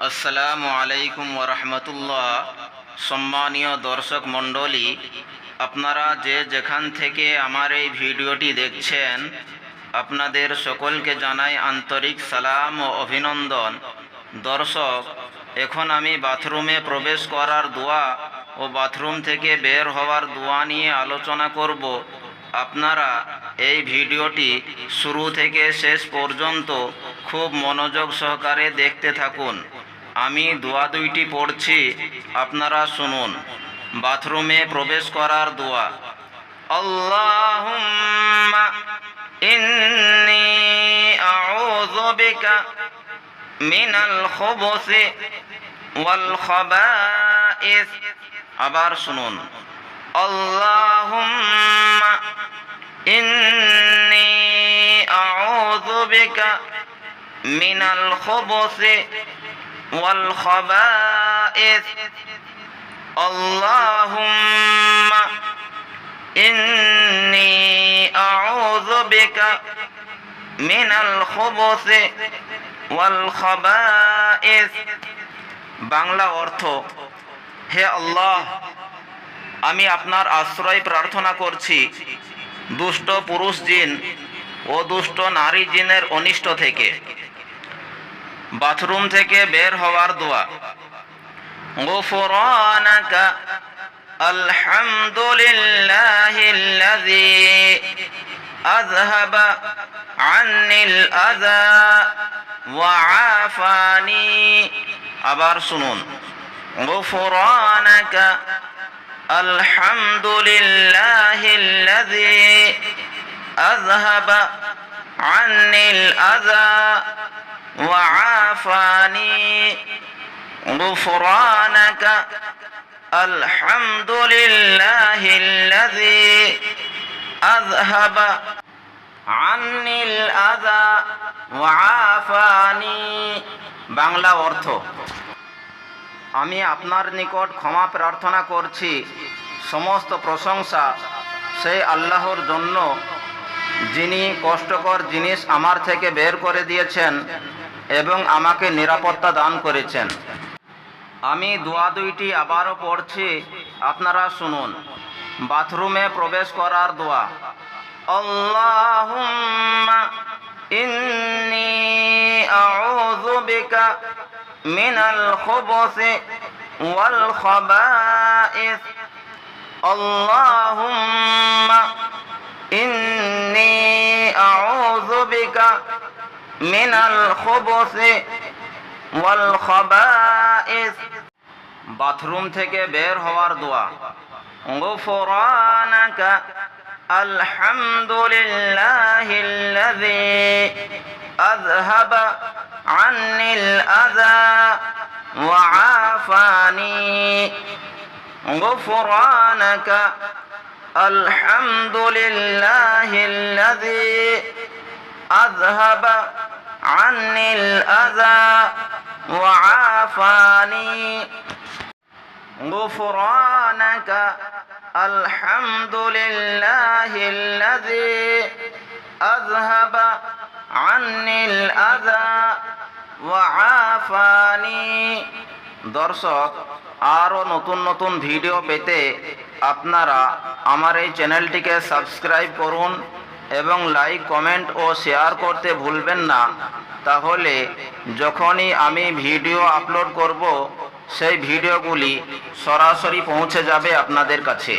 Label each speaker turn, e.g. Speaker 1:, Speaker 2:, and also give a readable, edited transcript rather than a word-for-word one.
Speaker 1: আসসালামু আলাইকুম ওয়া রাহমাতুল্লাহ। সম্মানীয় দর্শক মণ্ডলী, আপনারা যে যেখান থেকে আমার এই ভিডিওটি দেখছেন, আপনাদের সকলকে জানাই আন্তরিক সালাম ও অভিনন্দন। দর্শক, এখন আমি বাথরুমে প্রবেশ করার দোয়া ও বাথরুম থেকে বের হওয়ার দোয়া নিয়ে আলোচনা করব। আপনারা এই ভিডিওটি শুরু থেকে শেষ পর্যন্ত খুব মনোযোগ সহকারে দেখতে থাকুন। আমি দোয়া দুইটি পড়ছি, আপনারা শুনুন। বাথরুমে প্রবেশ করার দোয়া। আল্লাহুম্মা ইন্নী আউযু বিকা মিনাল খুবুসি ওয়াল খাবাইস। আবার শুনুন। আল্লাহুম্মা ইন্নী আউযু বিকা মিনাল খুবুসি ওয়াল খাবাইস। আল্লাহুম্মা ইন্নী আউযু বিকা মিনাল খুবুসি ওয়াল খাবাইস। বাংলা অর্থ: হে আল্লাহ, আমি আপনার আশ্রয় প্রার্থনা করছি দুষ্ট পুরুষ জিন ও দুষ্ট নারী জিনের অনিষ্ট থেকে। বাথরুম থেকে বের হওয়ার দোয়া। গুফরানাকা আলহামদুলিল্লাহিল্লাযী আযহাবা আন্নিল আযা ওয়া আফানি। আবার শুনুন। গুফরানাকা আলহামদুলিল্লাহিল্লাযী আযহাবা আন্নিল আযা ওয়া আফানি। গুফরানাকা আলহামদুলিল্লাহিল্লাযী আযহাবা আন্নিল আযা ওয়া আফানি। বাংলা অর্থ: আমি আপনার নিকট ক্ষমা প্রার্থনা করছি। সমস্ত প্রশংসা সেই আল্লাহর জন্য, যিনি কষ্টকর জিনিস আমার থেকে বের করে দিয়েছেন এবং আমাকে নিরাপত্তা দান করেছেন। আমি দোয়া দুইটি আবারও পড়ছি, আপনারা শুনুন। বাথরুমে প্রবেশ করার দোয়া। আল্লাহুম্মা ইন্নী আউযু বিকা মিনাল খুবুসি ওয়াল খাবাইস। আল্লাহুম্মা ইন্নী আউযু বিকা মিনাল খুবুসি ওয়াল খাবাইস। বাথরুম থেকে বের হওয়ার দোয়া। গুফরানাকা আলহামদুলিল্লাহিল্লাযী আযহাবা আন্নিল আযা ওয়া আফানি। গুফরানাকা আলহামদুলিল্লাহিল্লাযী আযহাবা আন্নিল আযা ওয়া আফানি। গুফরানাকা আলহামদুলিল্লাহিল্লাযী আযহাবা আন্নিল আযা ওয়া আফানি। দর্শক, আরও নতুন নতুন ভিডিও পেতে আপনারা আমার এই চ্যানেলটিকে সাবস্ক্রাইব করুন এবং লাইক, কমেন্ট ও শেয়ার করতে ভুলবেন না। তাহলে যখনই আমি ভিডিও আপলোড করব, সেই ভিডিওগুলি সরাসরি পৌঁছে যাবে আপনাদের কাছে।